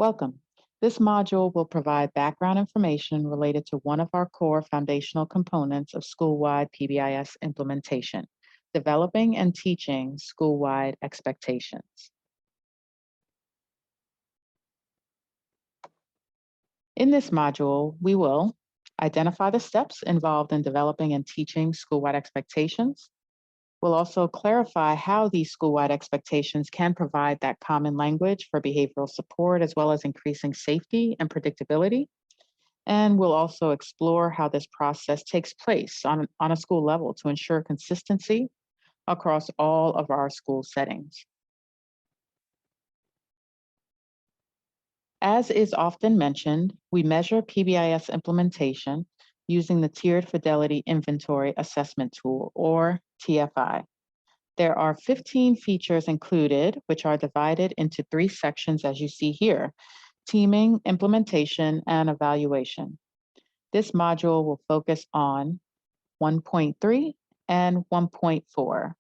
Welcome. This module will provide background information related to one of our core foundational components of school-wide PBIS implementation, developing and teaching school-wide expectations. In this module, we will identify the steps involved in developing and teaching school-wide expectations. We'll also clarify how these school-wide expectations can provide that common language for behavioral support, as well as increasing safety and predictability. And we'll also explore how this process takes place on a school level to ensure consistency across all of our school settings. As is often mentioned, we measure PBIS implementation using the Tiered Fidelity Inventory Assessment Tool, or TFI. There are 15 features included, which are divided into 3 sections as you see here: teaming, implementation, and evaluation. This module will focus on 1.3 and 1.4,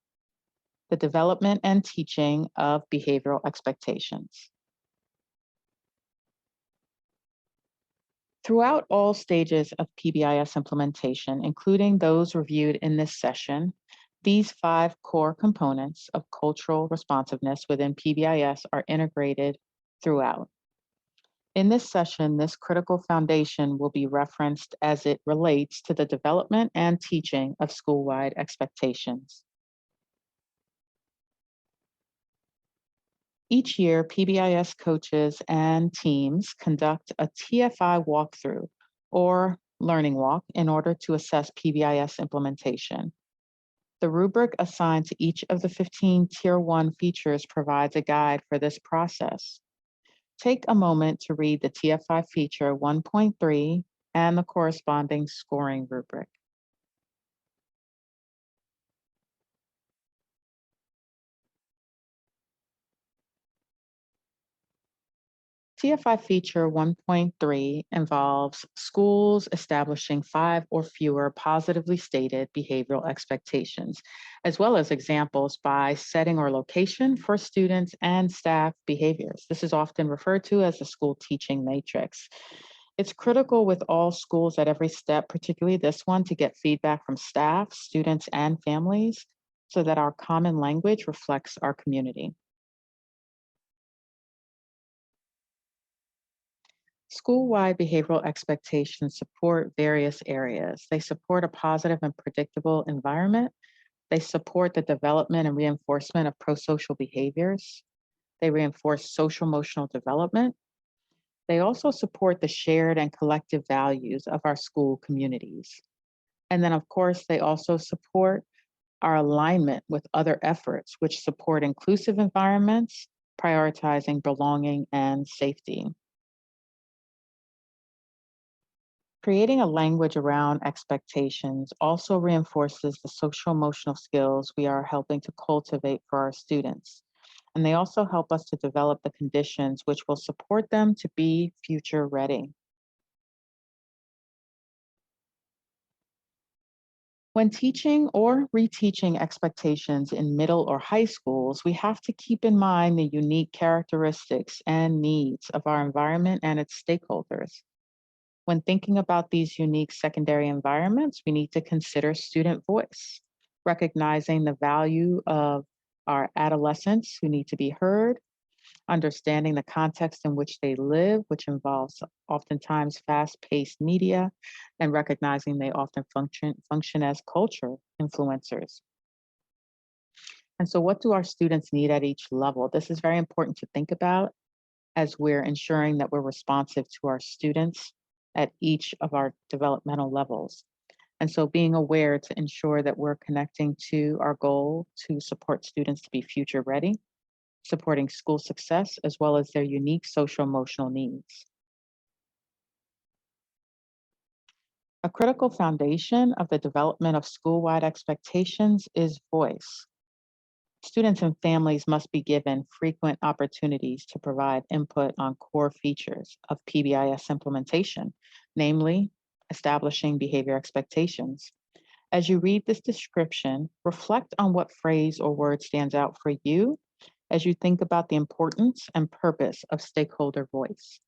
the development and teaching of behavioral expectations. Throughout all stages of PBIS implementation, including those reviewed in this session, these 5 core components of cultural responsiveness within PBIS are integrated throughout. In this session, this critical foundation will be referenced as it relates to the development and teaching of school-wide expectations. Each year, PBIS coaches and teams conduct a TFI walkthrough or learning walk in order to assess PBIS implementation. The rubric assigned to each of the 15 Tier 1 features provides a guide for this process. Take a moment to read the TFI feature 1.3 and the corresponding scoring rubric. TFI feature 1.3 involves schools establishing 5 or fewer positively stated behavioral expectations, as well as examples by setting or location for students and staff behaviors. This is often referred to as the school teaching matrix. It's critical with all schools at every step, particularly this one, to get feedback from staff, students, and families so that our common language reflects our community. School-wide behavioral expectations support various areas. They support a positive and predictable environment. They support the development and reinforcement of pro-social behaviors. They reinforce social-emotional development. They also support the shared and collective values of our school communities. And then, of course, they also support our alignment with other efforts which support inclusive environments, prioritizing belonging and safety. Creating a language around expectations also reinforces the social emotional skills we are helping to cultivate for our students. And they also help us to develop the conditions which will support them to be future ready. When teaching or reteaching expectations in middle or high schools, we have to keep in mind the unique characteristics and needs of our environment and its stakeholders. When thinking about these unique secondary environments, we need to consider student voice, recognizing the value of our adolescents who need to be heard, understanding the context in which they live, which involves oftentimes fast-paced media, and recognizing they often function as culture influencers. And so what do our students need at each level? This is very important to think about as we're ensuring that we're responsive to our students at each of our developmental levels. And so being aware to ensure that we're connecting to our goal to support students to be future ready, supporting school success, as well as their unique social emotional needs. A critical foundation of the development of school-wide expectations is voice. Students and families must be given frequent opportunities to provide input on core features of PBIS implementation, namely establishing behavior expectations. As you read this description, reflect on what phrase or word stands out for you as you think about the importance and purpose of stakeholder voice.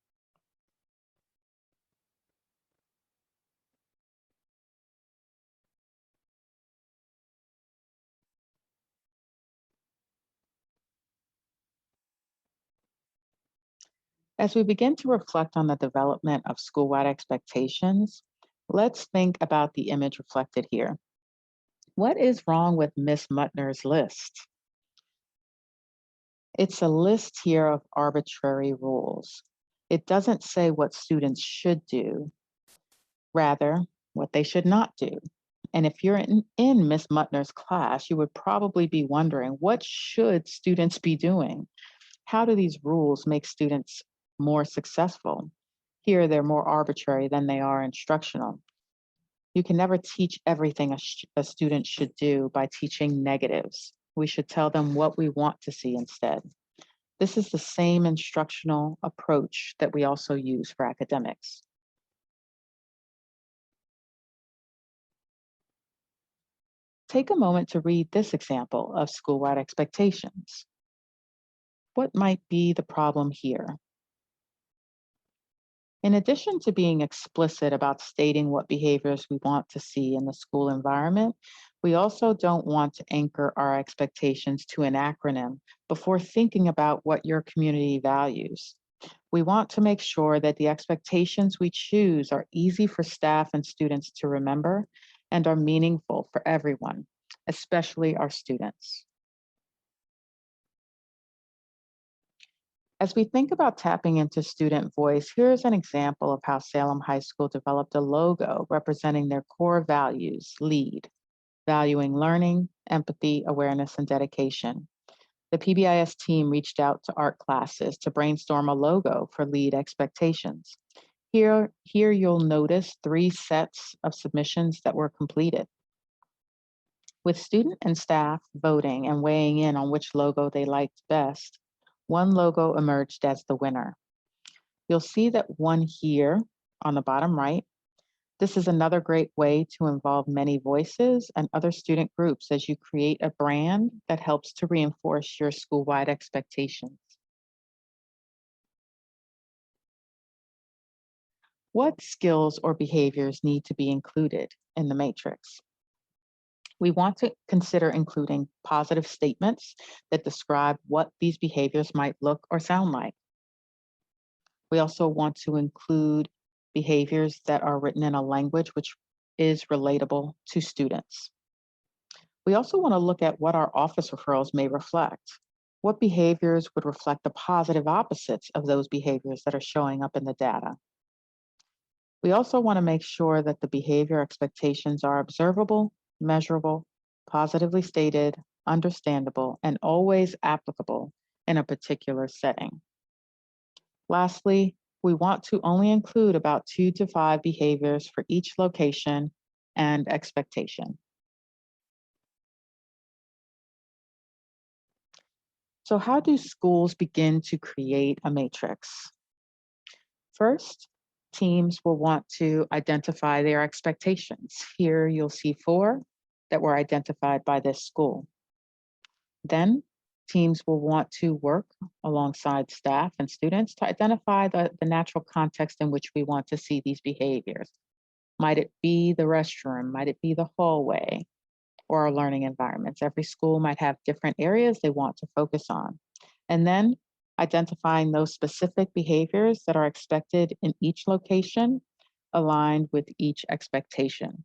As we begin to reflect on the development of school-wide expectations, let's think about the image reflected here. What is wrong with Miss Mutner's list? It's a list here of arbitrary rules. It doesn't say what students should do, rather, what they should not do. And if you're in Miss Mutner's class, you would probably be wondering, what should students be doing? How do these rules make students more successful? Here, they're more arbitrary than they are instructional. You can never teach everything a student should do by teaching negatives. We should tell them what we want to see instead. This is the same instructional approach that we also use for academics. Take a moment to read this example of school-wide expectations. What might be the problem here? In addition to being explicit about stating what behaviors we want to see in the school environment, we also don't want to anchor our expectations to an acronym before thinking about what your community values. We want to make sure that the expectations we choose are easy for staff and students to remember and are meaningful for everyone, especially our students. As we think about tapping into student voice, here's an example of how Salem High School developed a logo representing their core values, LEAD, valuing learning, empathy, awareness, and dedication. The PBIS team reached out to art classes to brainstorm a logo for LEAD expectations. Here you'll notice 3 sets of submissions that were completed. With student and staff voting and weighing in on which logo they liked best, one logo emerged as the winner. You'll see that one here on the bottom right. This is another great way to involve many voices and other student groups as you create a brand that helps to reinforce your school-wide expectations. What skills or behaviors need to be included in the matrix? We want to consider including positive statements that describe what these behaviors might look or sound like. We also want to include behaviors that are written in a language which is relatable to students. We also want to look at what our office referrals may reflect. What behaviors would reflect the positive opposites of those behaviors that are showing up in the data? We also want to make sure that the behavior expectations are observable, measurable, positively stated, understandable, and always applicable in a particular setting. Lastly, we want to only include about 2 to 5 behaviors for each location and expectation. So how do schools begin to create a matrix? First, teams will want to identify their expectations. Here you'll see 4 that were identified by this school. Then teams will want to work alongside staff and students to identify the natural context in which we want to see these behaviors. Might it be the restroom? Might it be the hallway or our learning environments? Every school might have different areas they want to focus on. And then identifying those specific behaviors that are expected in each location aligned with each expectation.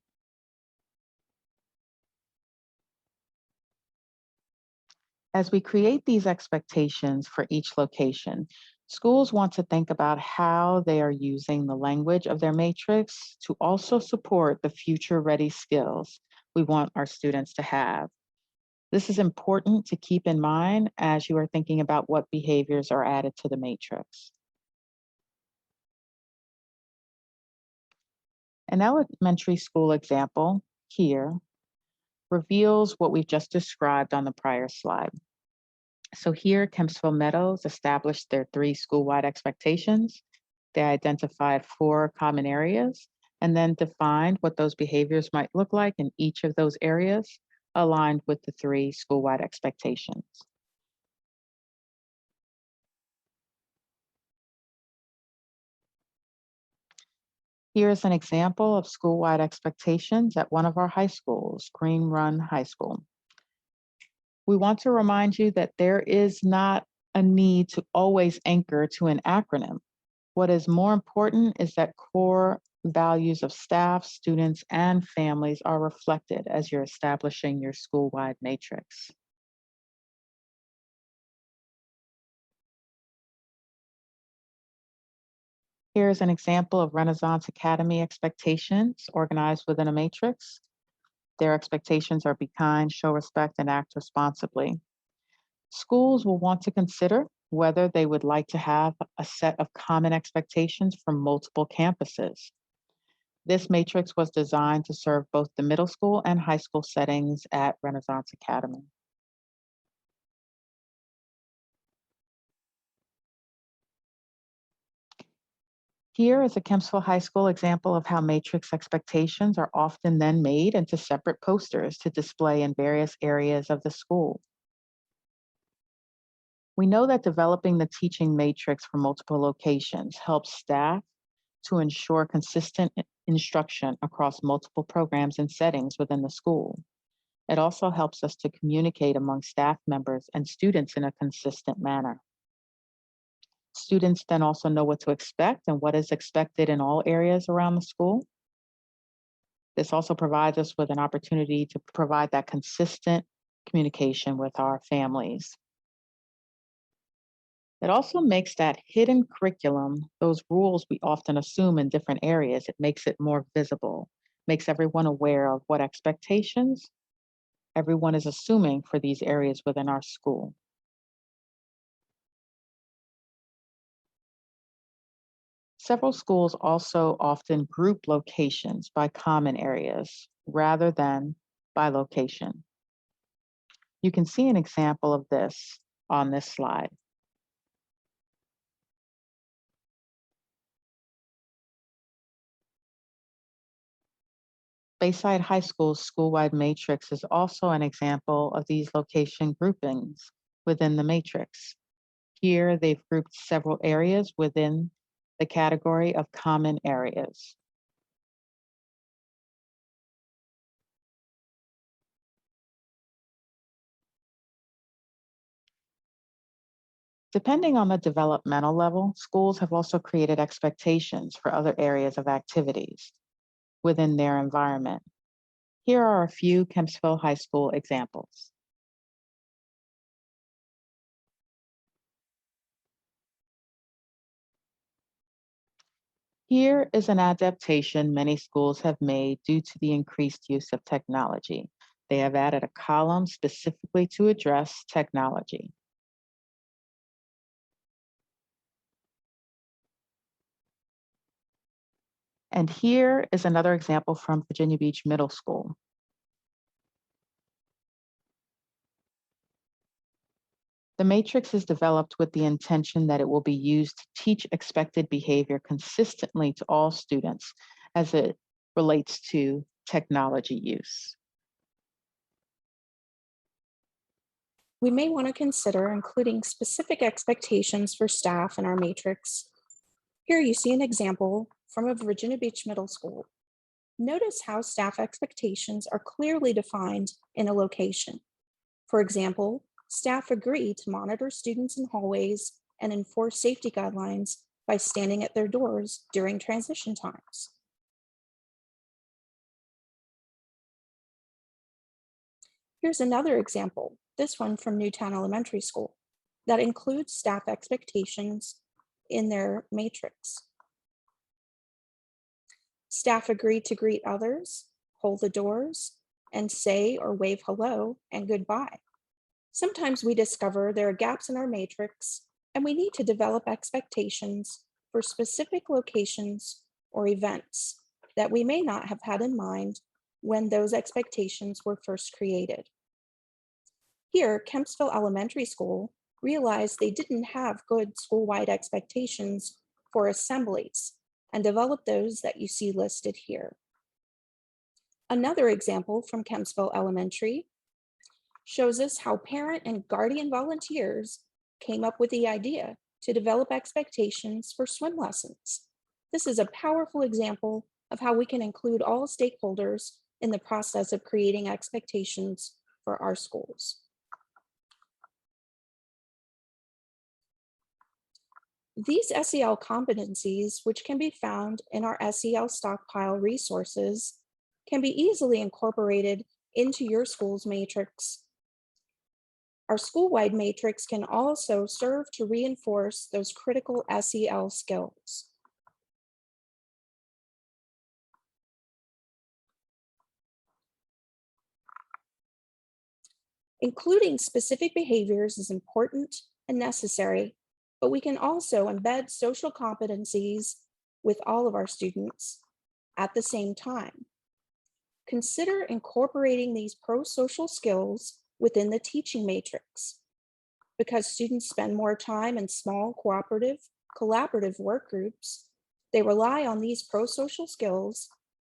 As we create these expectations for each location, schools want to think about how they are using the language of their matrix to also support the future-ready skills we want our students to have. This is important to keep in mind as you are thinking about what behaviors are added to the matrix. An elementary school example here reveals what we've just described on the prior slide. So here, Kempsville Meadows established their 3 school-wide expectations. They identified 4 common areas and then defined what those behaviors might look like in each of those areas, aligned with the 3 school-wide expectations. Here's an example of school-wide expectations at one of our high schools, Green Run High School. We want to remind you that there is not a need to always anchor to an acronym. What is more important is that core values of staff, students, and families are reflected as you're establishing your school-wide matrix. Here's an example of Renaissance Academy expectations organized within a matrix. Their expectations are be kind, show respect, and act responsibly. Schools will want to consider whether they would like to have a set of common expectations from multiple campuses. This matrix was designed to serve both the middle school and high school settings at Renaissance Academy. Here is a Kempsville High School example of how matrix expectations are often then made into separate posters to display in various areas of the school. We know that developing the teaching matrix for multiple locations helps staff to ensure consistent instruction across multiple programs and settings within the school. It also helps us to communicate among staff members and students in a consistent manner. Students then also know what to expect and what is expected in all areas around the school. This also provides us with an opportunity to provide that consistent communication with our families. It also makes that hidden curriculum, those rules we often assume in different areas, it makes it more visible, makes everyone aware of what expectations everyone is assuming for these areas within our school. Several schools also often group locations by common areas rather than by location. You can see an example of this on this slide. Bayside High School's school-wide matrix is also an example of these location groupings within the matrix. Here, they've grouped several areas within the category of common areas. Depending on the developmental level, schools have also created expectations for other areas of activities within their environment. Here are a few Kempsville High School examples. Here is an adaptation many schools have made due to the increased use of technology. They have added a column specifically to address technology. And here is another example from Virginia Beach Middle School. The matrix is developed with the intention that it will be used to teach expected behavior consistently to all students as it relates to technology use. We may want to consider including specific expectations for staff in our matrix. Here you see an example from a Virginia Beach Middle School. Notice how staff expectations are clearly defined in a location. For example, staff agree to monitor students in hallways and enforce safety guidelines by standing at their doors during transition times. Here's another example, this one from Newtown Elementary School, that includes staff expectations in their matrix. Staff agree to greet others, hold the doors, and say or wave hello and goodbye. Sometimes we discover there are gaps in our matrix and we need to develop expectations for specific locations or events that we may not have had in mind when those expectations were first created. Here, Kempsville Elementary School realized they didn't have good school-wide expectations for assemblies and developed those that you see listed here. Another example from Kempsville Elementary shows us how parent and guardian volunteers came up with the idea to develop expectations for swim lessons. This is a powerful example of how we can include all stakeholders in the process of creating expectations for our schools. These SEL competencies, which can be found in our SEL stockpile resources, can be easily incorporated into your school's matrix. Our school-wide matrix can also serve to reinforce those critical SEL skills. Including specific behaviors is important and necessary, but we can also embed social competencies with all of our students at the same time. Consider incorporating these pro-social skills within the teaching matrix. Because students spend more time in small, collaborative work groups, they rely on these pro-social skills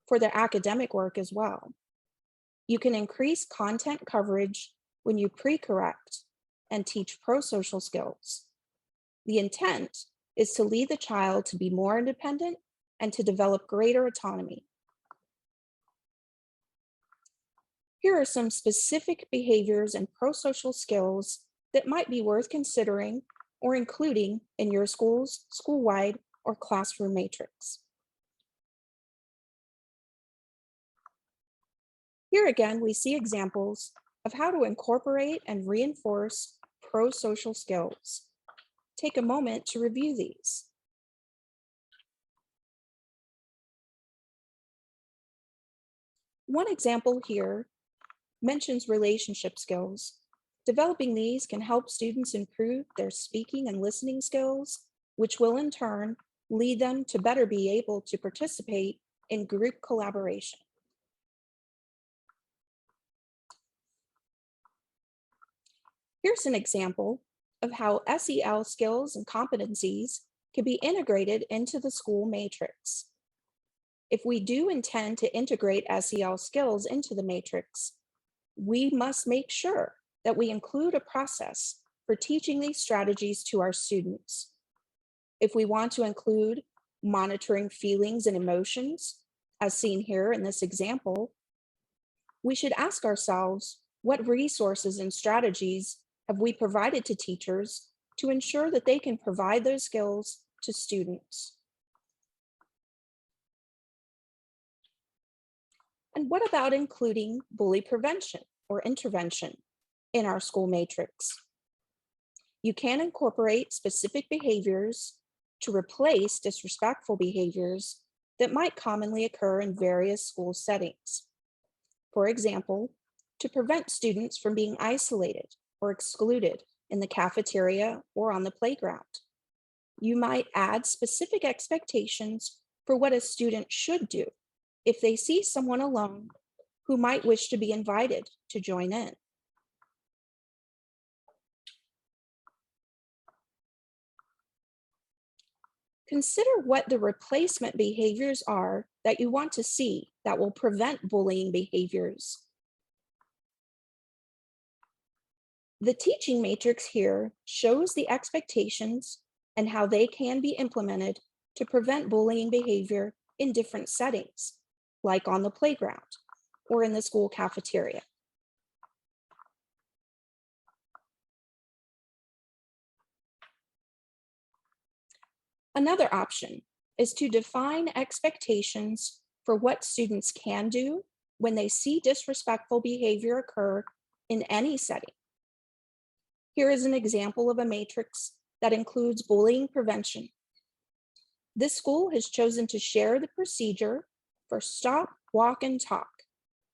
for their academic work as well. You can increase content coverage when you pre-correct and teach pro-social skills. The intent is to lead the child to be more independent and to develop greater autonomy. Here are some specific behaviors and pro-social skills that might be worth considering or including in your school's school-wide or classroom matrix. Here again, we see examples of how to incorporate and reinforce pro-social skills. Take a moment to review these. One example here mentions relationship skills. Developing these can help students improve their speaking and listening skills, which will in turn lead them to better be able to participate in group collaboration. Here's an example of how SEL skills and competencies can be integrated into the school matrix. If we do intend to integrate SEL skills into the matrix, we must make sure that we include a process for teaching these strategies to our students. If we want to include monitoring feelings and emotions, as seen here in this example, we should ask ourselves, what resources and strategies have we provided to teachers to ensure that they can provide those skills to students? And what about including bully prevention or intervention in our school matrix? You can incorporate specific behaviors to replace disrespectful behaviors that might commonly occur in various school settings. For example, to prevent students from being isolated or excluded in the cafeteria or on the playground. You might add specific expectations for what a student should do if they see someone alone who might wish to be invited to join in. Consider what the replacement behaviors are that you want to see that will prevent bullying behaviors. The teaching matrix here shows the expectations and how they can be implemented to prevent bullying behavior in different settings, like on the playground or in the school cafeteria. Another option is to define expectations for what students can do when they see disrespectful behavior occur in any setting. Here is an example of a matrix that includes bullying prevention. This school has chosen to share the procedure for stop, walk, and talk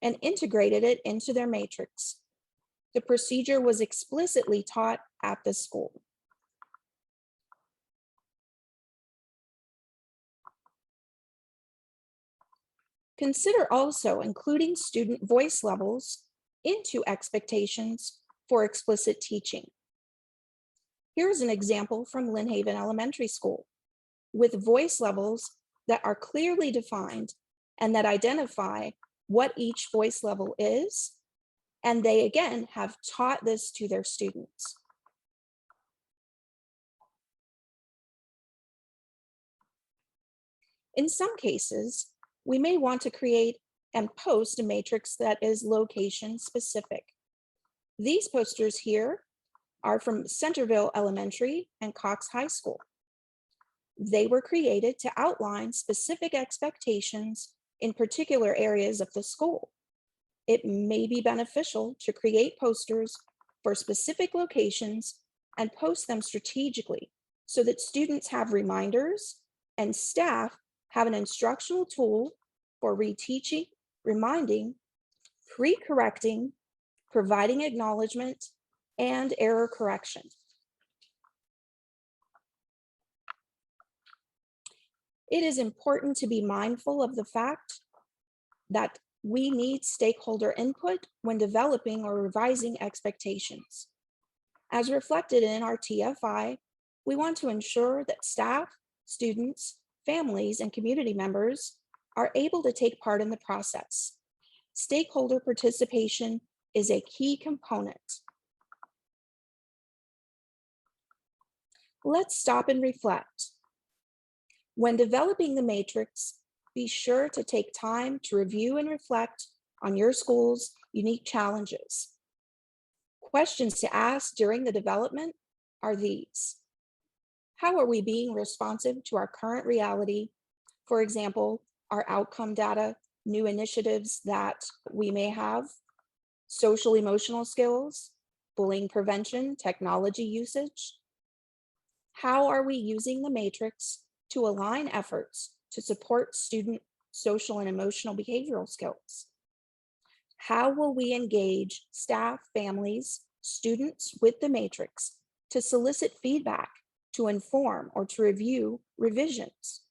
and integrated it into their matrix. The procedure was explicitly taught at the school. Consider also including student voice levels into expectations for explicit teaching. Here's an example from Lynn Haven Elementary School with voice levels that are clearly defined and that identify what each voice level is. And they again have taught this to their students. In some cases, we may want to create and post a matrix that is location specific. These posters here are from Centerville Elementary and Cox High School. They were created to outline specific expectations in particular areas of the school. It may be beneficial to create posters for specific locations and post them strategically so that students have reminders and staff have an instructional tool for reteaching, reminding, pre-correcting, providing acknowledgement, and error correction. It is important to be mindful of the fact that we need stakeholder input when developing or revising expectations. As reflected in our TFI, we want to ensure that staff, students, families, and community members are able to take part in the process. Stakeholder participation is a key component. Let's stop and reflect. When developing the matrix, be sure to take time to review and reflect on your school's unique challenges. Questions to ask during the development are these. How are we being responsive to our current reality? For example, our outcome data, new initiatives that we may have, social emotional skills, bullying prevention, technology usage. How are we using the matrix to align efforts to support student social and emotional behavioral skills? How will we engage staff, families, students with the matrix to solicit feedback, to inform, or to review revisions?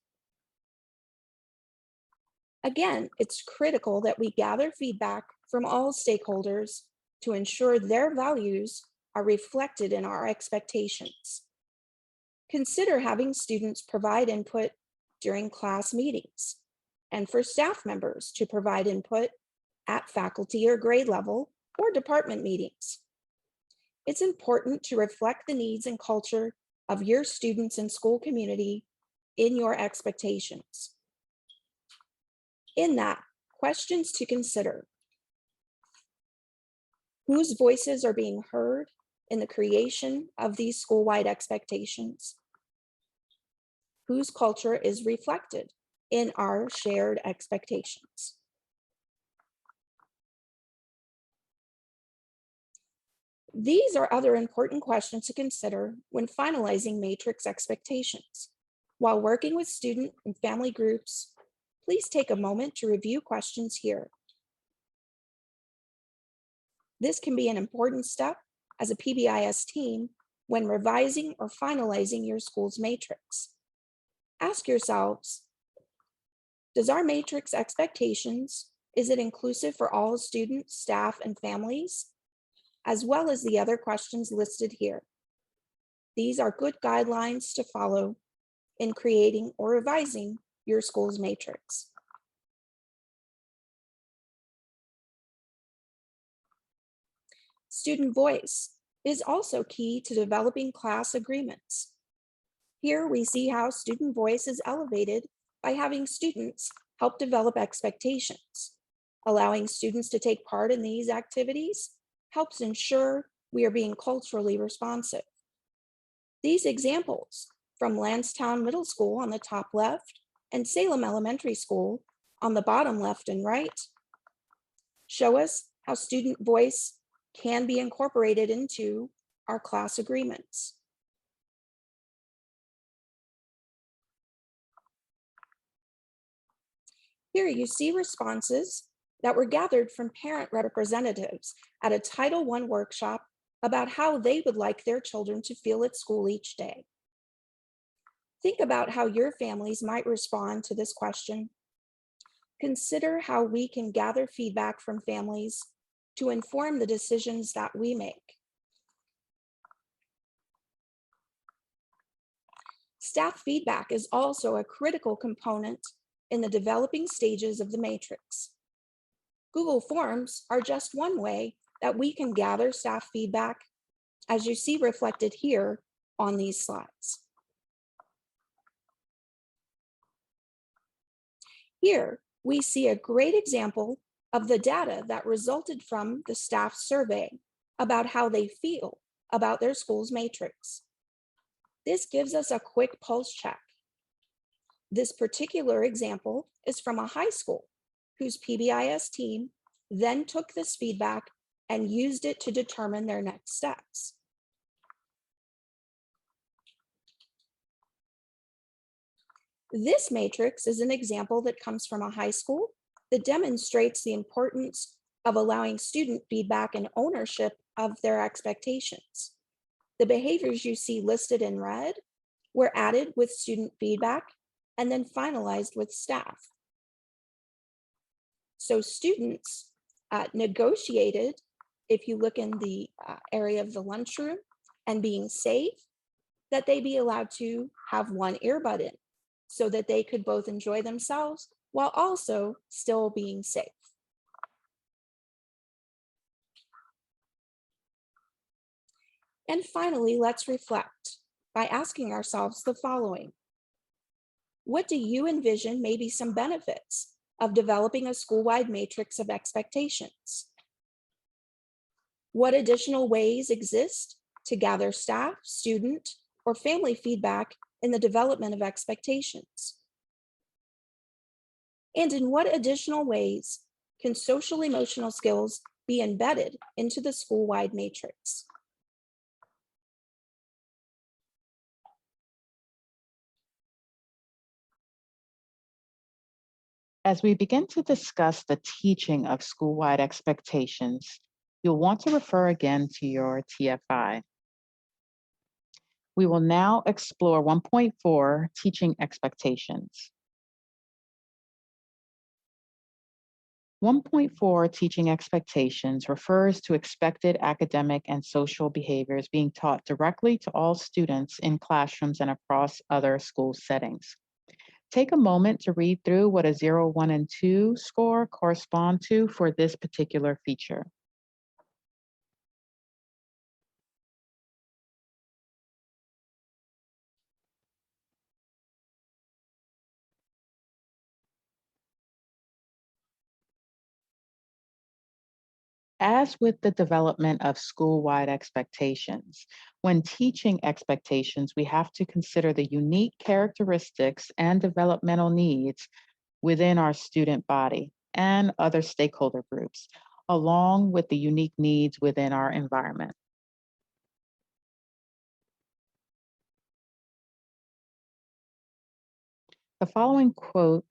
Again, it's critical that we gather feedback from all stakeholders to ensure their values are reflected in our expectations. Consider having students provide input during class meetings, and for staff members to provide input at faculty or grade level or department meetings. It's important to reflect the needs and culture of your students and school community in your expectations. In that, questions to consider. Whose voices are being heard in the creation of these school-wide expectations? Whose culture is reflected in our shared expectations? These are other important questions to consider when finalizing matrix expectations. While working with student and family groups, please take a moment to review questions here. This can be an important step as a PBIS team when revising or finalizing your school's matrix. Ask yourselves, does our matrix expectations, is it inclusive for all students, staff, and families, as well as the other questions listed here? These are good guidelines to follow in creating or revising your school's matrix. Student voice is also key to developing class agreements. Here we see how student voice is elevated by having students help develop expectations. Allowing students to take part in these activities helps ensure we are being culturally responsive. These examples from Lansdowne Middle School on the top left and Salem Elementary School on the bottom left and right show us how student voice can be incorporated into our class agreements. Here you see responses that were gathered from parent representatives at a Title I workshop about how they would like their children to feel at school each day. Think about how your families might respond to this question. Consider how we can gather feedback from families to inform the decisions that we make. Staff feedback is also a critical component in the developing stages of the matrix. Google Forms are just one way that we can gather staff feedback, as you see reflected here on these slides. Here, we see a great example of the data that resulted from the staff survey about how they feel about their school's matrix. This gives us a quick pulse check. This particular example is from a high school whose PBIS team then took this feedback and used it to determine their next steps. This matrix is an example that comes from a high school that demonstrates the importance of allowing student feedback and ownership of their expectations. The behaviors you see listed in red were added with student feedback and then finalized with staff. So students negotiated, if you look in the area of the lunchroom, and being safe, that they be allowed to have one earbud in so that they could both enjoy themselves while also still being safe. And finally, let's reflect by asking ourselves the following. What do you envision may be some benefits of developing a school-wide matrix of expectations? What additional ways exist to gather staff, student, or family feedback in the development of expectations? And in what additional ways can social emotional skills be embedded into the school-wide matrix? As we begin to discuss the teaching of school-wide expectations, you'll want to refer again to your TFI. We will now explore 1.4, Teaching Expectations. 1.4, Teaching Expectations, refers to expected academic and social behaviors being taught directly to all students in classrooms and across other school settings. Take a moment to read through what a 0, 1, and 2 score correspond to for this particular feature. As with the development of school-wide expectations, when teaching expectations, we have to consider the unique characteristics and developmental needs within our student body and other stakeholder groups, along with the unique needs within our environment. The following quote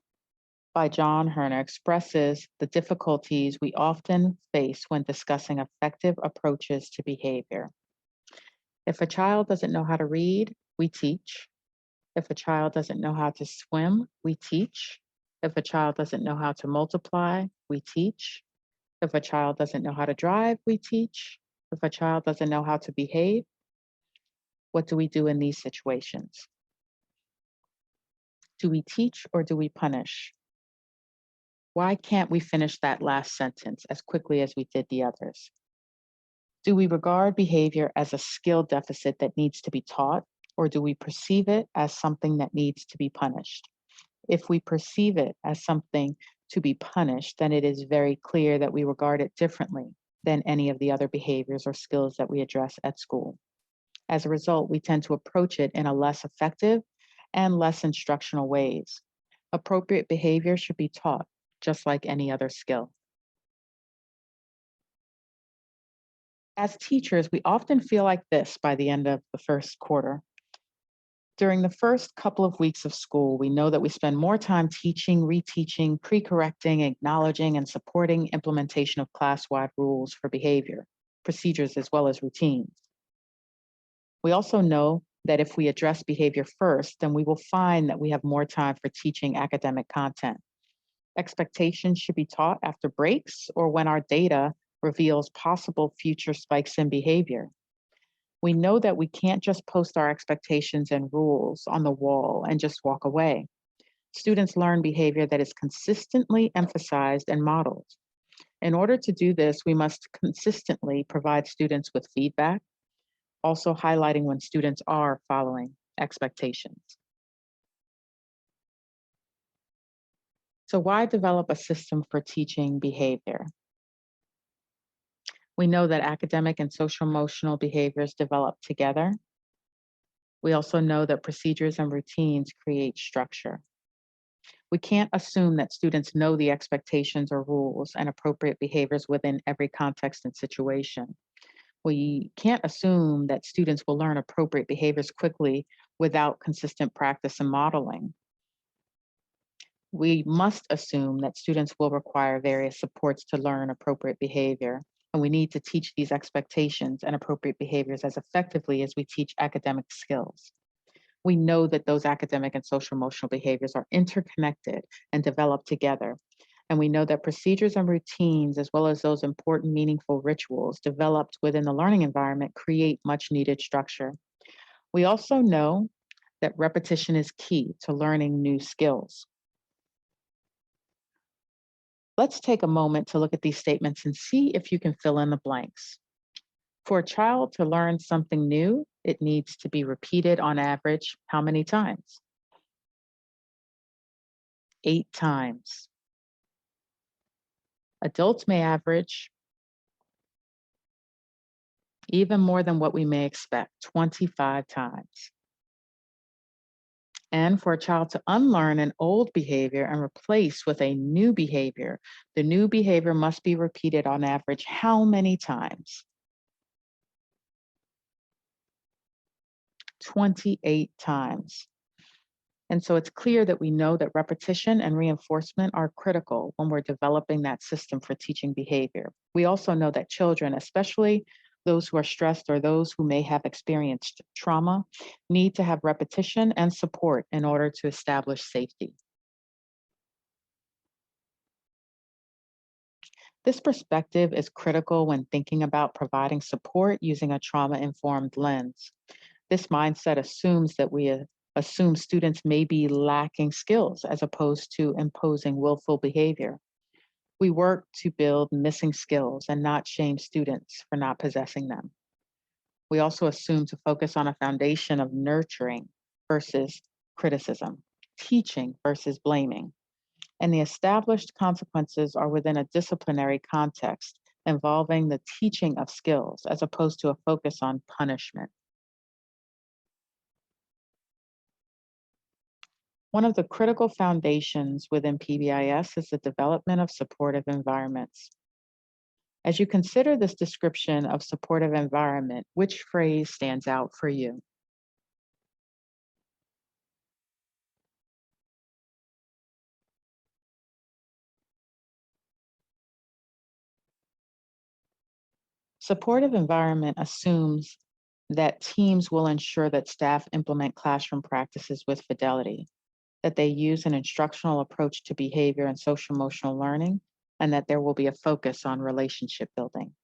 by John Herner expresses the difficulties we often face when discussing effective approaches to behavior. If a child doesn't know how to read, we teach. If a child doesn't know how to swim, we teach. If a child doesn't know how to multiply, we teach. If a child doesn't know how to drive, we teach. If a child doesn't know how to behave, what do we do in these situations? Do we teach or do we punish? Why can't we finish that last sentence as quickly as we did the others? Do we regard behavior as a skill deficit that needs to be taught, or do we perceive it as something that needs to be punished? If we perceive it as something to be punished, then it is very clear that we regard it differently than any of the other behaviors or skills that we address at school. As a result, we tend to approach it in a less effective and less instructional ways. Appropriate behavior should be taught, just like any other skill. As teachers, we often feel like this by the end of the first quarter. During the first couple of weeks of school, we know that we spend more time teaching, reteaching, pre-correcting, acknowledging, and supporting implementation of class-wide rules for behavior, procedures, as well as routines. We also know that if we address behavior first, then we will find that we have more time for teaching academic content. Expectations should be taught after breaks or when our data reveals possible future spikes in behavior. We know that we can't just post our expectations and rules on the wall and just walk away. Students learn behavior that is consistently emphasized and modeled. In order to do this, we must consistently provide students with feedback, also highlighting when students are following expectations. So, why develop a system for teaching behavior? We know that academic and social emotional behaviors develop together. We also know that procedures and routines create structure. We can't assume that students know the expectations or rules and appropriate behaviors within every context and situation. We can't assume that students will learn appropriate behaviors quickly without consistent practice and modeling. We must assume that students will require various supports to learn appropriate behavior, and we need to teach these expectations and appropriate behaviors as effectively as we teach academic skills. We know that those academic and social emotional behaviors are interconnected and develop together. And we know that procedures and routines, as well as those important, meaningful rituals developed within the learning environment, create much needed structure. We also know that repetition is key to learning new skills. Let's take a moment to look at these statements and see if you can fill in the blanks. For a child to learn something new, it needs to be repeated on average how many times? 8 times. Adults may average even more than what we may expect, 25 times. And for a child to unlearn an old behavior and replace with a new behavior, the new behavior must be repeated on average how many times? 28 times. And so it's clear that we know that repetition and reinforcement are critical when we're developing that system for teaching behavior. We also know that children, especially those who are stressed or those who may have experienced trauma, need to have repetition and support in order to establish safety. This perspective is critical when thinking about providing support using a trauma-informed lens. This mindset assumes that we assume students may be lacking skills as opposed to imposing willful behavior. We work to build missing skills and not shame students for not possessing them. We also assume to focus on a foundation of nurturing versus criticism, teaching versus blaming. And the established consequences are within a disciplinary context involving the teaching of skills as opposed to a focus on punishment. One of the critical foundations within PBIS is the development of supportive environments. As you consider this description of supportive environment, which phrase stands out for you? Supportive environment assumes that teams will ensure that staff implement classroom practices with fidelity, that they use an instructional approach to behavior and social emotional learning, and that there will be a focus on relationship building.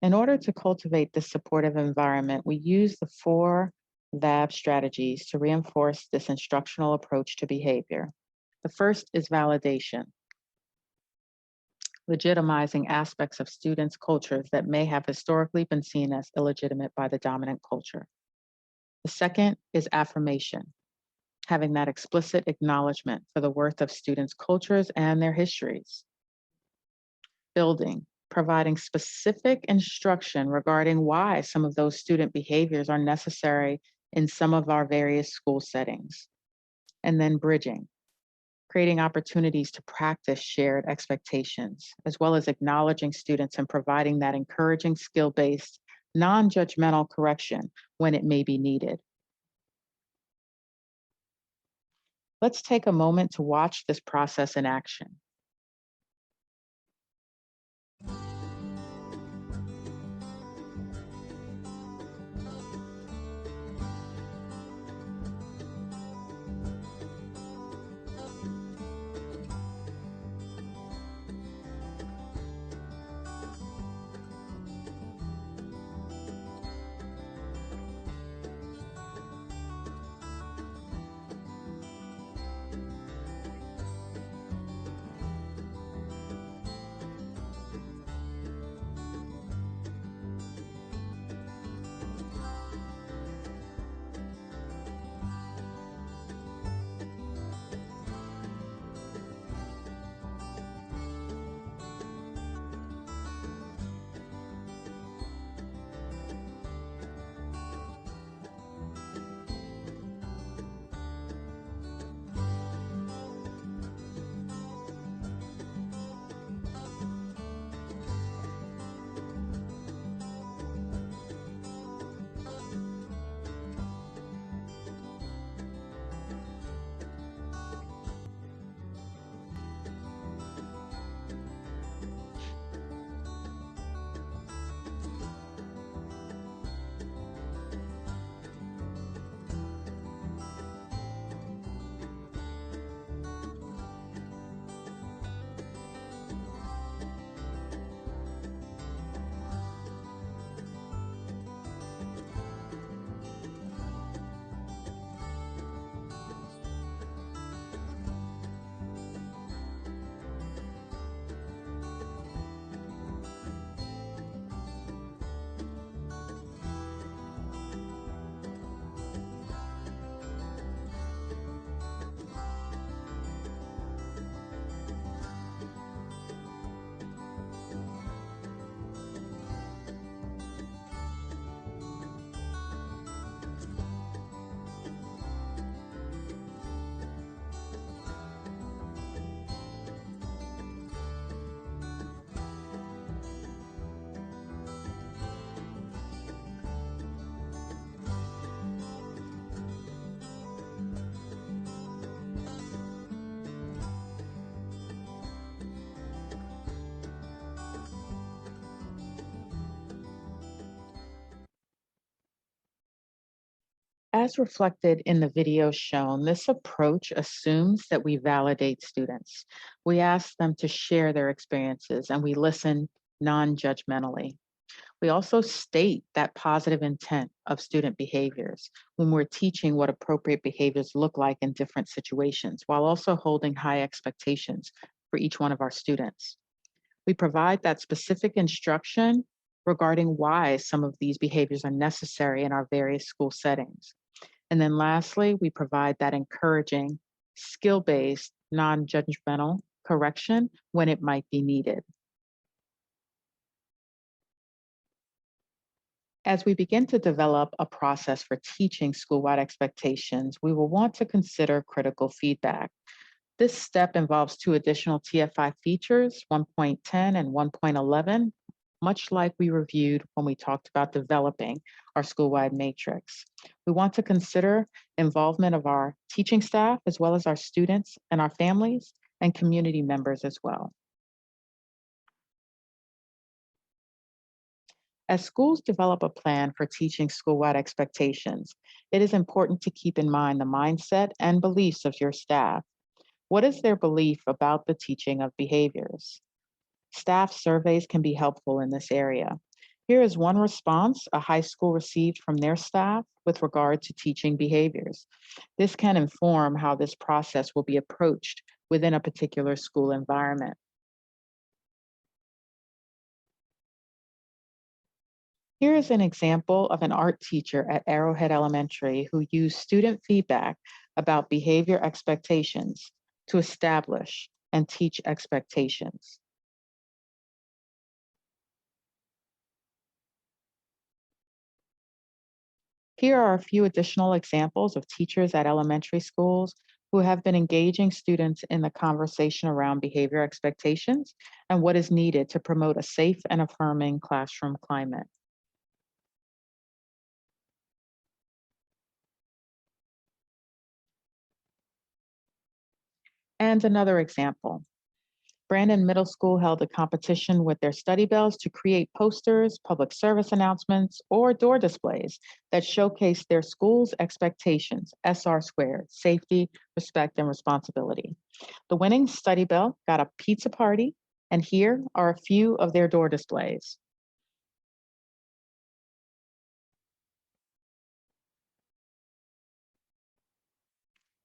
In order to cultivate this supportive environment, we use the 4 VAB strategies to reinforce this instructional approach to behavior. The first is validation, legitimizing aspects of students' cultures that may have historically been seen as illegitimate by the dominant culture. The second is affirmation, having that explicit acknowledgement for the worth of students' cultures and their histories. Building, providing specific instruction regarding why some of those student behaviors are necessary in some of our various school settings. And then bridging, creating opportunities to practice shared expectations, as well as acknowledging students and providing that encouraging skill-based, non-judgmental correction when it may be needed. Let's take a moment to watch this process in action. As reflected in the video shown, this approach assumes that we validate students. We ask them to share their experiences and we listen non-judgmentally. We also state that positive intent of student behaviors when we're teaching what appropriate behaviors look like in different situations, while also holding high expectations for each one of our students. We provide that specific instruction regarding why some of these behaviors are necessary in our various school settings. And then lastly, we provide that encouraging, skill-based, non-judgmental correction when it might be needed. As we begin to develop a process for teaching school-wide expectations, we will want to consider critical feedback. This step involves two additional TFI features, 1.10 and 1.11, much like we reviewed when we talked about developing our school-wide matrix. We want to consider involvement of our teaching staff, as well as our students and our families and community members as well. As schools develop a plan for teaching school-wide expectations, it is important to keep in mind the mindset and beliefs of your staff. What is their belief about the teaching of behaviors? Staff surveys can be helpful in this area. Here is one response a high school received from their staff with regard to teaching behaviors. This can inform how this process will be approached within a particular school environment. Here is an example of an art teacher at Arrowhead Elementary who used student feedback about behavior expectations to establish and teach expectations. Here are a few additional examples of teachers at elementary schools who have been engaging students in the conversation around behavior expectations and what is needed to promote a safe and affirming classroom climate. And another example. Brandon Middle School held a competition with their study bells to create posters, public service announcements, or door displays that showcase their school's expectations, SR squared, safety, respect, and responsibility. The winning study bell got a pizza party, and here are a few of their door displays.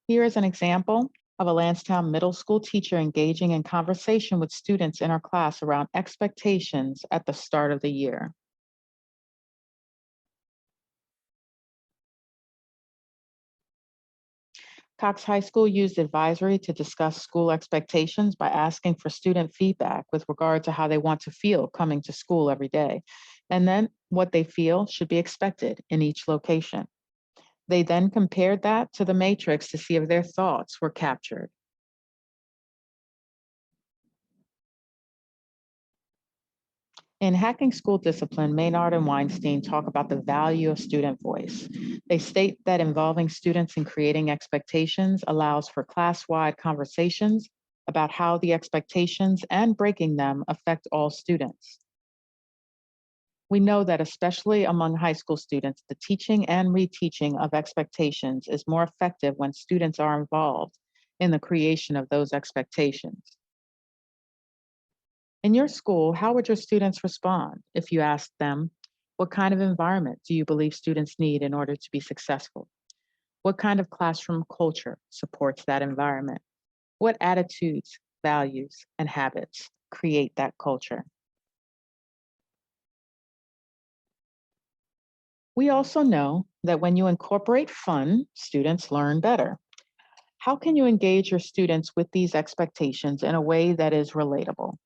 Here is an example of a Lansdowne Middle School teacher engaging in conversation with students in our class around expectations at the start of the year. Cox High School used advisory to discuss school expectations by asking for student feedback with regard to how they want to feel coming to school every day, and then what they feel should be expected in each location. They then compared that to the matrix to see if their thoughts were captured. In Hacking School Discipline, Maynard and Weinstein talk about the value of student voice. They state that involving students in creating expectations allows for class-wide conversations about how the expectations and breaking them affect all students. We know that especially among high school students, the teaching and reteaching of expectations is more effective when students are involved in the creation of those expectations. In your school, how would your students respond if you asked them, what kind of environment do you believe students need in order to be successful? What kind of classroom culture supports that environment? What attitudes, values, and habits create that culture? We also know that when you incorporate fun, students learn better. How can you engage your students with these expectations in a way that is relatable?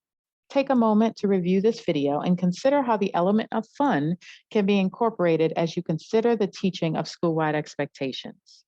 Take a moment to review this video and consider how the element of fun can be incorporated as you consider the teaching of school-wide expectations.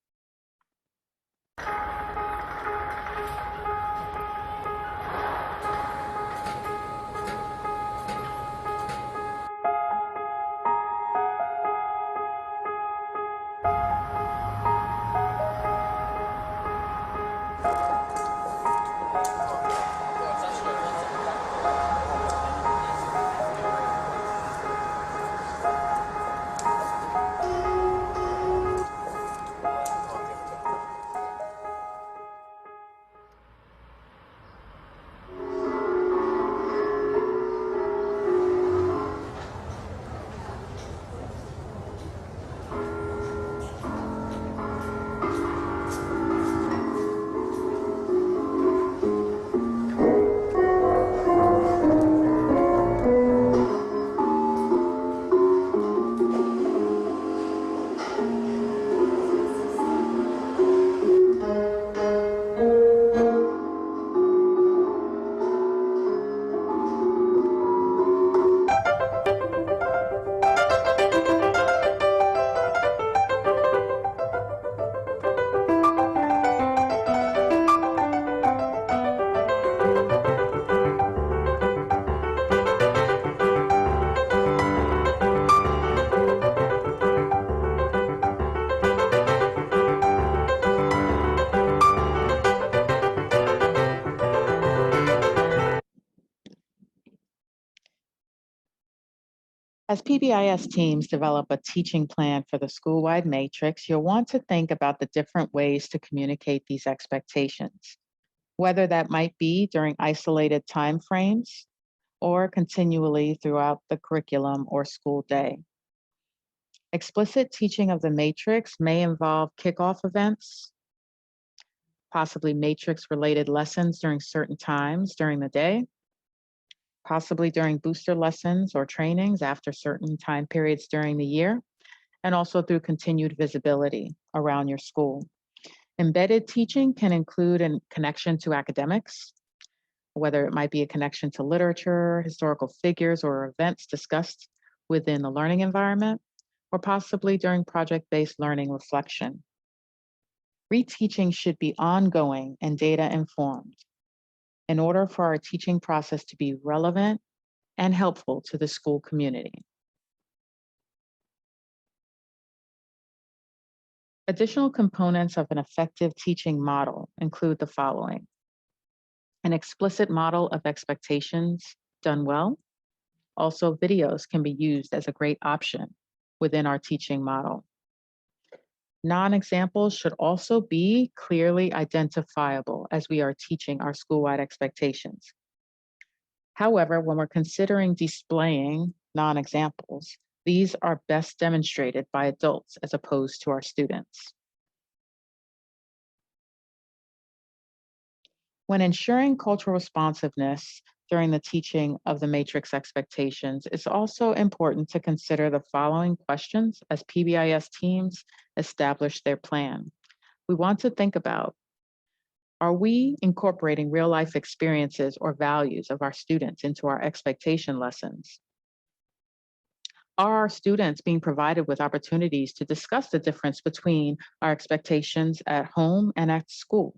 As PBIS teams develop a teaching plan for the school-wide matrix, you'll want to think about the different ways to communicate these expectations, whether that might be during isolated time frames or continually throughout the curriculum or school day. Explicit teaching of the matrix may involve kickoff events, possibly matrix-related lessons during certain times during the day, possibly during booster lessons or trainings after certain time periods during the year, and also through continued visibility around your school. Embedded teaching can include a connection to academics, whether it might be a connection to literature, historical figures, or events discussed within the learning environment, or possibly during project-based learning reflection. Reteaching should be ongoing and data informed in order for our teaching process to be relevant and helpful to the school community. Additional components of an effective teaching model include the following: an explicit model of expectations done well. Also, videos can be used as a great option within our teaching model. Non-examples should also be clearly identifiable as we are teaching our school-wide expectations. However, when we're considering displaying non-examples, these are best demonstrated by adults as opposed to our students. When ensuring cultural responsiveness during the teaching of the matrix expectations, it's also important to consider the following questions as PBIS teams establish their plan. We want to think about, are we incorporating real life experiences or values of our students into our expectation lessons? Are our students being provided with opportunities to discuss the difference between our expectations at home and at school?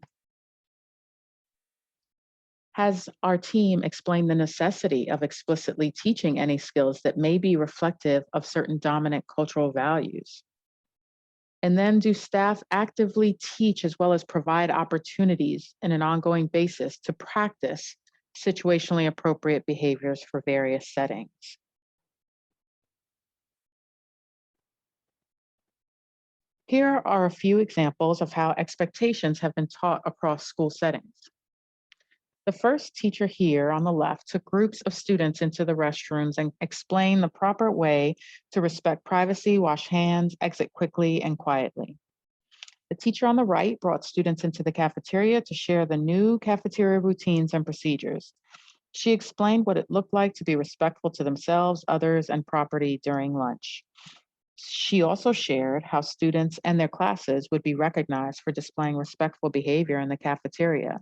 Has our team explained the necessity of explicitly teaching any skills that may be reflective of certain dominant cultural values? And then do staff actively teach as well as provide opportunities in an ongoing basis to practice situationally appropriate behaviors for various settings? Here are a few examples of how expectations have been taught across school settings. The first teacher here on the left took groups of students into the restrooms and explained the proper way to respect privacy, wash hands, exit quickly and quietly. The teacher on the right brought students into the cafeteria to share the new cafeteria routines and procedures. She explained what it looked like to be respectful to themselves, others, and property during lunch. She also shared how students and their classes would be recognized for displaying respectful behavior in the cafeteria,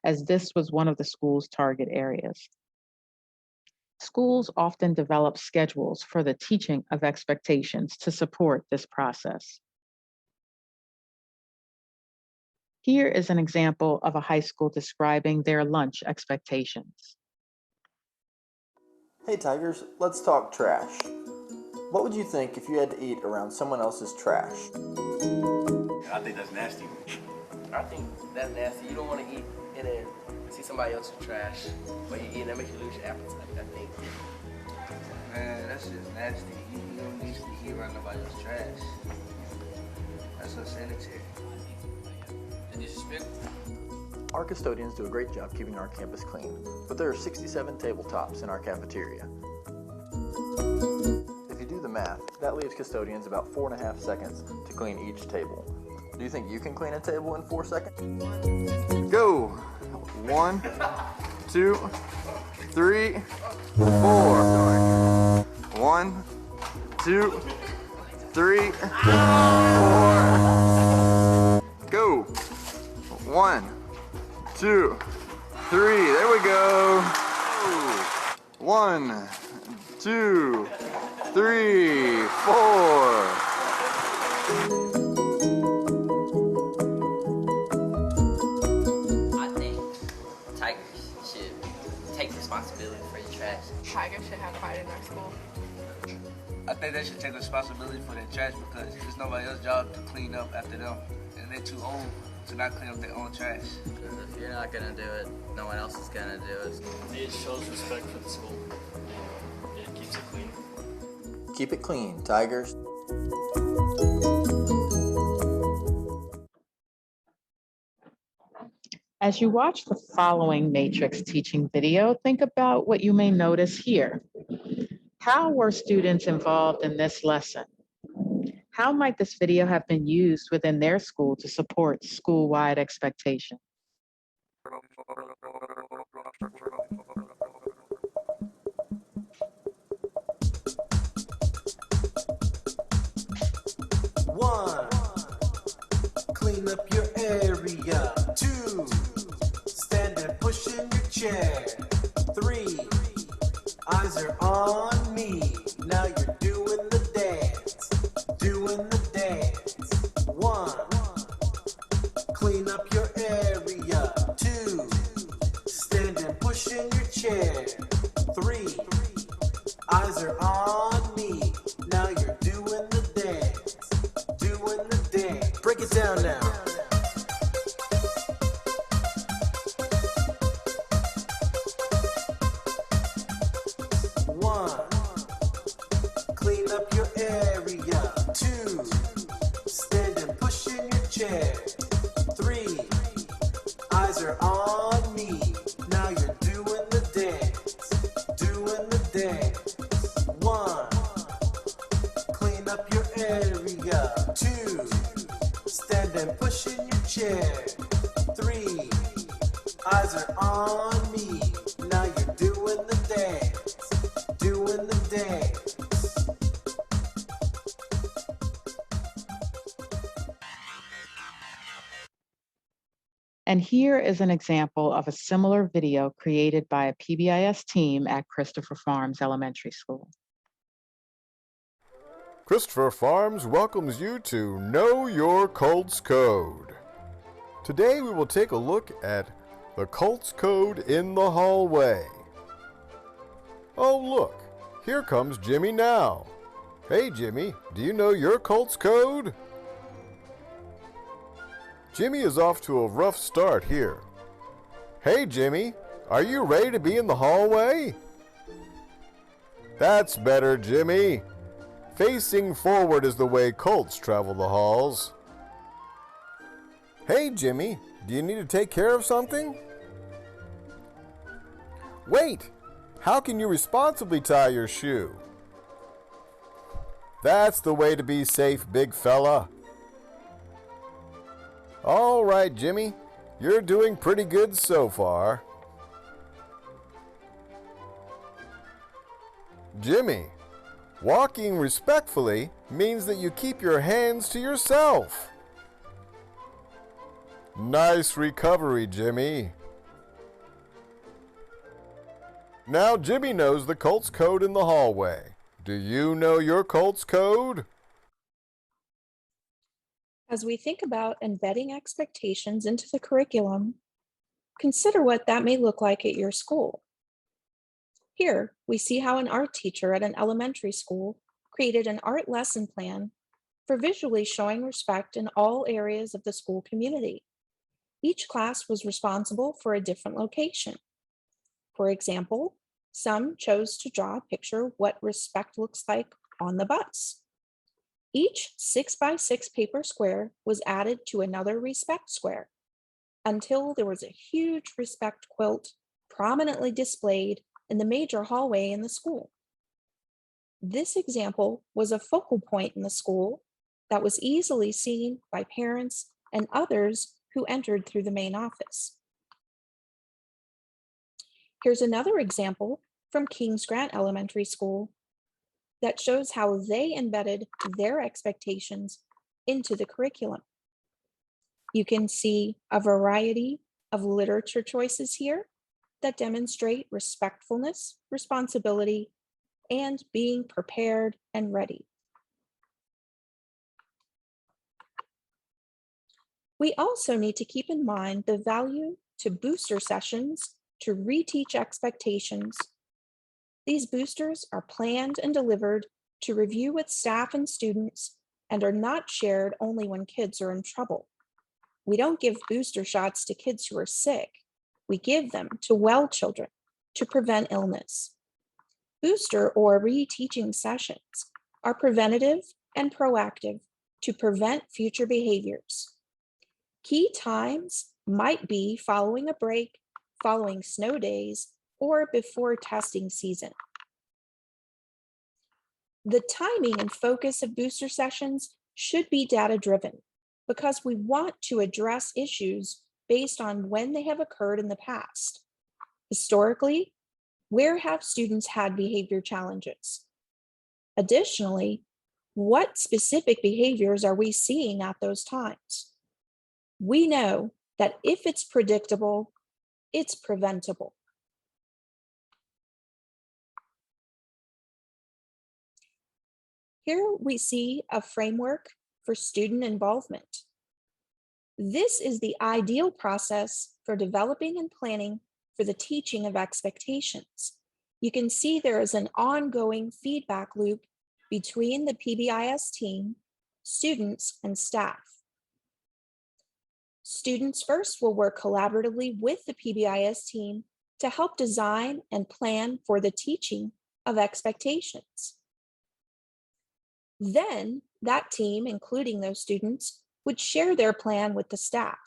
as this was one of the school's target areas. Schools often develop schedules for the teaching of expectations to support this process. Here is an example of a high school describing their lunch expectations. Hey Tigers, let's talk trash. What would you think if you had to eat around someone else's trash? I think that's nasty. I think that's nasty. You don't want to eat in and see somebody else's trash, but you eat, that makes you lose your appetite, I think. Man, that's just nasty. You don't need to eat around nobody else's trash. That's unsanitary. And disrespectful. Our custodians do a great job keeping our campus clean, but there are 67 tabletops in our cafeteria. If you do the math, that leaves custodians about 4.5 seconds to clean each table. Do you think you can clean a table in 4 seconds? Go! 1, 2, 3, 4. 1, 2, 3, 4. Go! 1, 2, 3. There we go. 1, 2, 3, 4. Responsibility for your trash. Tigers should have pride in our school. I think they should take responsibility for their trash because it's nobody else's job to clean up after them. And they're too old to not clean up their own trash. Because if you're not going to do it, no one else is going to do it. It shows respect for the school. It keeps it clean. Keep it clean, Tigers. As you watch the following Matrix teaching video, think about what you may notice here. How were students involved in this lesson? How might this video have been used within their school to support school-wide expectations? One, clean up your area. Two, stand and push in your chair. Three, eyes are on me. Now you're doing the dance. Doing the dance. One, clean up your area. Two, stand and push in your chair. Three, eyes are on me. Now you're doing the dance. Doing the dance. Break it down now. One, clean up your area. Two, stand and push in your chair. Three, eyes are on me. Now you're doing the dance. Doing the dance. One, clean up your area. Two, stand and push in your chair. Three, eyes are on me. Now you're doing the dance. Doing the dance. And here is an example of a similar video created by a PBIS team at Christopher Farms Elementary School. Christopher Farms welcomes you to Know Your Colts Code. Today we will take a look at the Colts Code in the hallway. Oh look, here comes Jimmy now. Hey Jimmy, do you know your Colts Code? Jimmy is off to a rough start here. Hey Jimmy, are you ready to be in the hallway? That's better, Jimmy. Facing forward is the way Colts travel the halls. Hey Jimmy, do you need to take care of something? Wait, how can you responsibly tie your shoe? That's the way to be safe, big fella. All right, Jimmy, you're doing pretty good so far. Jimmy, walking respectfully means that you keep your hands to yourself. Nice recovery, Jimmy. Now Jimmy knows the Colts Code in the hallway. Do you know your Colts Code? As we think about embedding expectations into the curriculum, consider what that may look like at your school. Here, we see how an art teacher at an elementary school created an art lesson plan for visually showing respect in all areas of the school community. Each class was responsible for a different location. For example, some chose to draw a picture of what respect looks like on the bus. Each 6x6 paper square was added to another respect square until there was a huge respect quilt prominently displayed in the major hallway in the school. This example was a focal point in the school that was easily seen by parents and others who entered through the main office. Here's another example from Kings Grant Elementary School that shows how they embedded their expectations into the curriculum. You can see a variety of literature choices here that demonstrate respectfulness, responsibility, and being prepared and ready. We also need to keep in mind the value to booster sessions to reteach expectations. These boosters are planned and delivered to review with staff and students and are not shared only when kids are in trouble. We don't give booster shots to kids who are sick. We give them to well children to prevent illness. Booster or reteaching sessions are preventative and proactive to prevent future behaviors. Key times might be following a break, following snow days, or before testing season. The timing and focus of booster sessions should be data-driven because we want to address issues based on when they have occurred in the past. Historically, where have students had behavior challenges? Additionally, what specific behaviors are we seeing at those times? We know that if it's predictable, it's preventable. Here we see a framework for student involvement. This is the ideal process for developing and planning for the teaching of expectations. You can see there is an ongoing feedback loop between the PBIS team, students, and staff. Students first will work collaboratively with the PBIS team to help design and plan for the teaching of expectations. Then that team, including those students, would share their plan with the staff.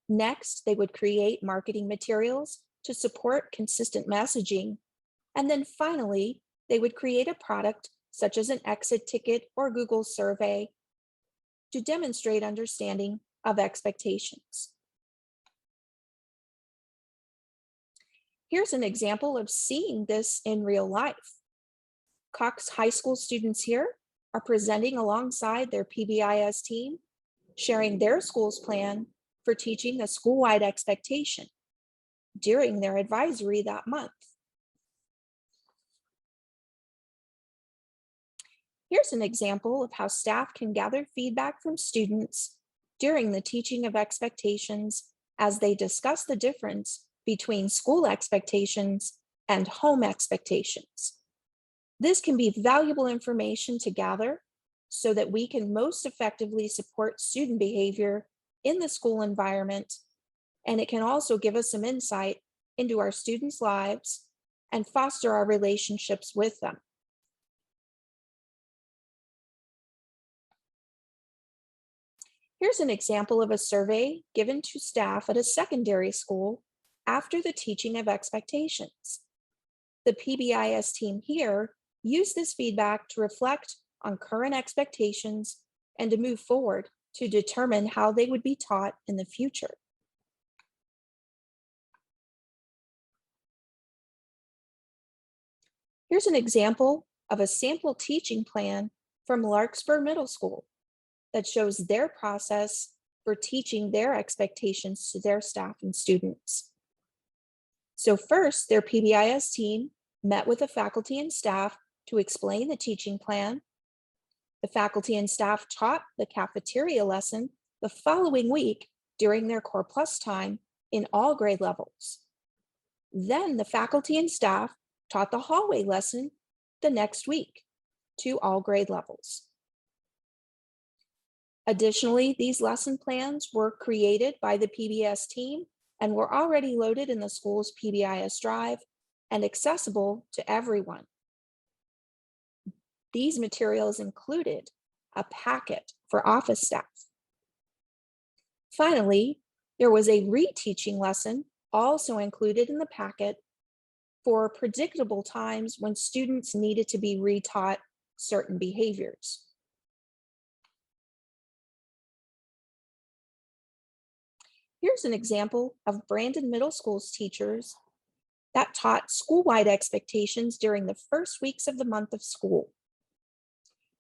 Next, they would create marketing materials to support consistent messaging. And then finally, they would create a product such as an exit ticket or Google survey to demonstrate understanding of expectations. Here's an example of seeing this in real life. Cox High School students here are presenting alongside their PBIS team, sharing their school's plan for teaching the school-wide expectation during their advisory that month. Here's an example of how staff can gather feedback from students during the teaching of expectations as they discuss the difference between school expectations and home expectations. This can be valuable information to gather so that we can most effectively support student behavior in the school environment, and it can also give us some insight into our students' lives and foster our relationships with them. Here's an example of a survey given to staff at a secondary school after the teaching of expectations. The PBIS team here used this feedback to reflect on current expectations and to move forward to determine how they would be taught in the future. Here's an example of a sample teaching plan from Larkspur Middle School that shows their process for teaching their expectations to their staff and students. So first, their PBIS team met with the faculty and staff to explain the teaching plan. The faculty and staff taught the cafeteria lesson the following week during their Core Plus time in all grade levels. Then the faculty and staff taught the hallway lesson the next week to all grade levels. Additionally, these lesson plans were created by the PBS team and were already loaded in the school's PBIS Drive and accessible to everyone. These materials included a packet for office staff. Finally, there was a reteaching lesson also included in the packet for predictable times when students needed to be retaught certain behaviors. Here's an example of Brandon Middle School's teachers that taught school-wide expectations during the first weeks of the month of school.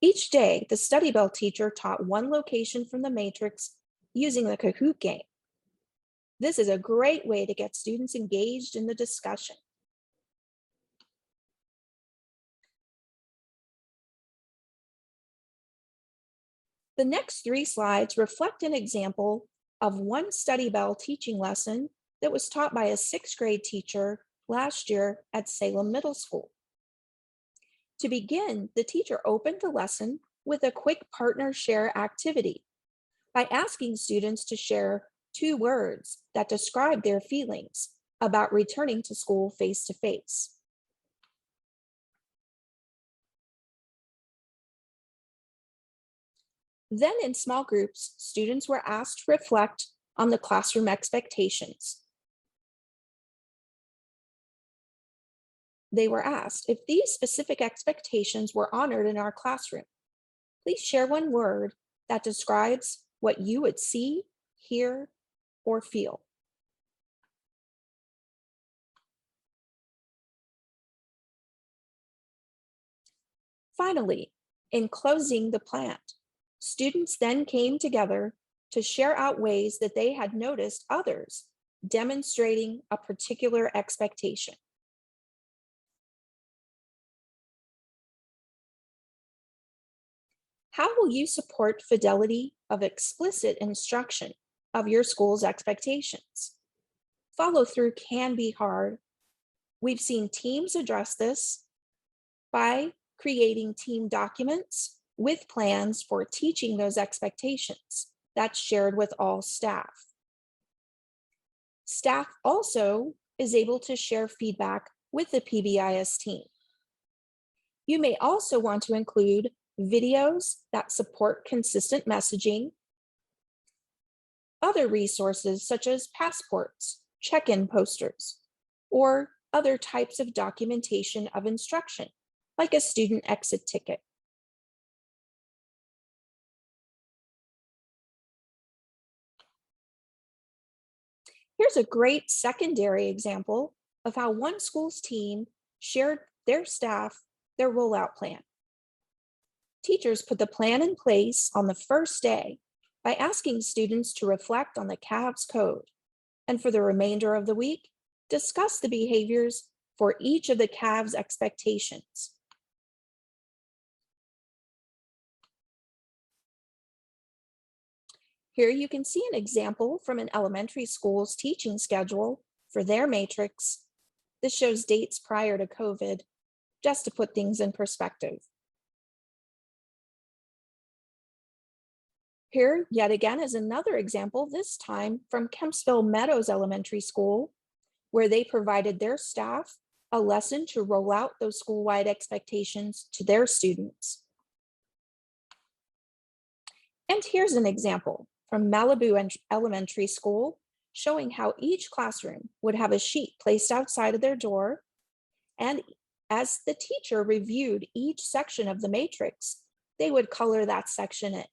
Each day, the study bell teacher taught one location from the matrix using the Kahoot game. This is a great way to get students engaged in the discussion. The next 3 slides reflect an example of one study bell teaching lesson that was taught by a 6th grade teacher last year at Salem Middle School. To begin, the teacher opened the lesson with a quick partner share activity by asking students to share 2 words that describe their feelings about returning to school face-to-face. Then in small groups, students were asked to reflect on the classroom expectations. They were asked if these specific expectations were honored in our classroom. Please share one word that describes what you would see, hear, or feel. Finally, in closing the plant, students then came together to share out ways that they had noticed others demonstrating a particular expectation. How will you support fidelity of explicit instruction of your school's expectations? Follow through can be hard. We've seen teams address this by creating team documents with plans for teaching those expectations that's shared with all staff. Staff also is able to share feedback with the PBIS team. You may also want to include videos that support consistent messaging, other resources such as passports, check-in posters, or other types of documentation of instruction, like a student exit ticket. Here's a great secondary example of how one school's team shared their staff their rollout plan. Teachers put the plan in place on the first day by asking students to reflect on the CAVS code, and for the remainder of the week, discuss the behaviors for each of the CAVS expectations. Here you can see an example from an elementary school's teaching schedule for their matrix. This shows dates prior to COVID, just to put things in perspective. Here, yet again, is another example, this time from Kempsville Meadows Elementary School, where they provided their staff a lesson to roll out those school-wide expectations to their students. And here's an example from Malibu Elementary School, showing how each classroom would have a sheet placed outside of their door, and as the teacher reviewed each section of the matrix, they would color that section in,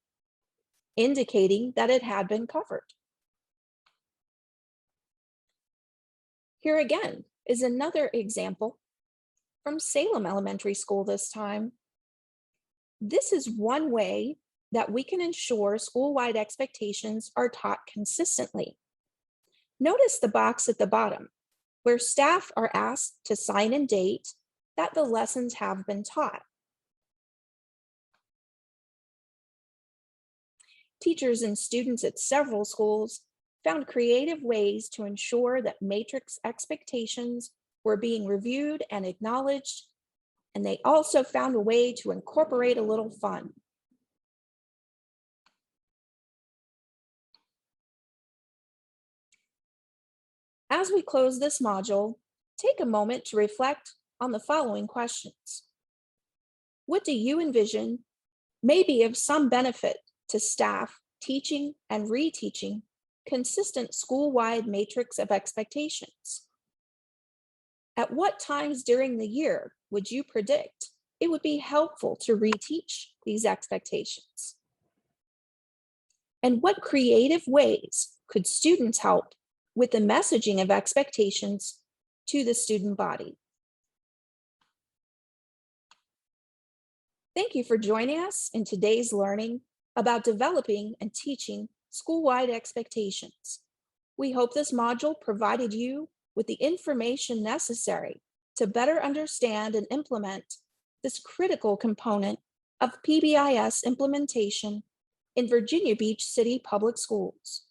indicating that it had been covered. Here again is another example from Salem Elementary School this time. This is one way that we can ensure school-wide expectations are taught consistently. Notice the box at the bottom, where staff are asked to sign and date that the lessons have been taught. Teachers and students at several schools found creative ways to ensure that matrix expectations were being reviewed and acknowledged, and they also found a way to incorporate a little fun. As we close this module, take a moment to reflect on the following questions. What do you envision may be of some benefit to staff teaching and reteaching consistent school-wide matrix of expectations? At what times during the year would you predict it would be helpful to reteach these expectations? And what creative ways could students help with the messaging of expectations to the student body? Thank you for joining us in today's learning about developing and teaching school-wide expectations. We hope this module provided you with the information necessary to better understand and implement this critical component of PBIS implementation in Virginia Beach City Public Schools.